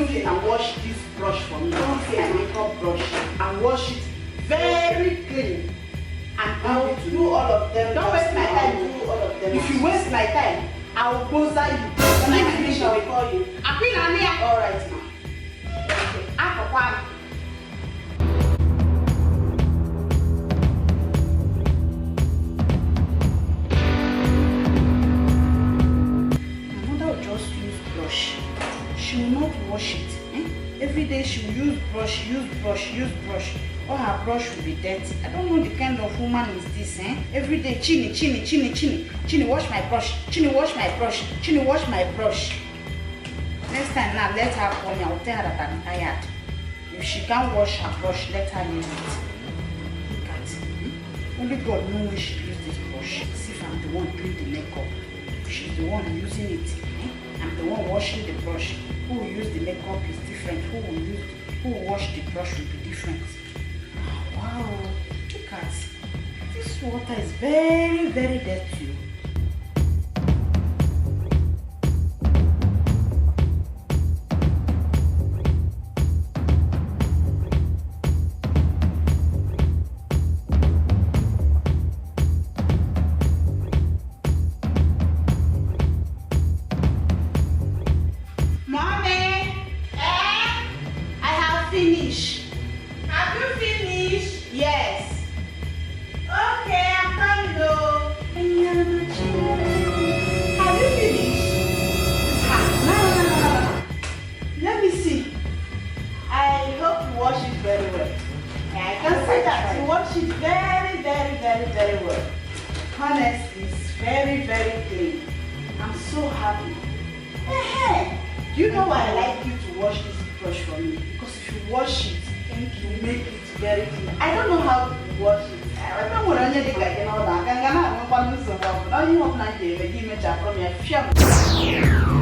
use it and wash this brush for me. Don't say a makeup brush and wash it very clean. And I'll do all of them. Don't waste my time. Do all of them. If you waste my time, I will bother you. When I finish, I will call you. All right, now. Okay. She will not wash it. Every day she will use brush. All her brush will be dirty. I don't know the kind of woman is this. Every day, Chini, wash my brush. Chini, wash my brush. Chini, wash my brush. Next time now, let her call me. I will tell her that I'm tired. If she can't wash her brush, let her leave it. Look at it. Only God knows when she used this brush. See if I'm the one doing the makeup. She's the one using it. I'm the one washing the brush. Who will use the makeup is different. Who will wash the brush will be different. Wow, look at this water is very, very dirty. Finish. Have you finished? Yes. Okay, I'm coming though. Have you finished? No. Let me see. I hope you wash it very well. I can see that you wash it very, very, very, very well. Honestly, it's very, very clean. I'm so happy. Do you know why I like you to wash this brush for me? Because if you wash it, you make it very clean. I don't know how to wash it. I don't know what I need to get. I don't know what I need to do.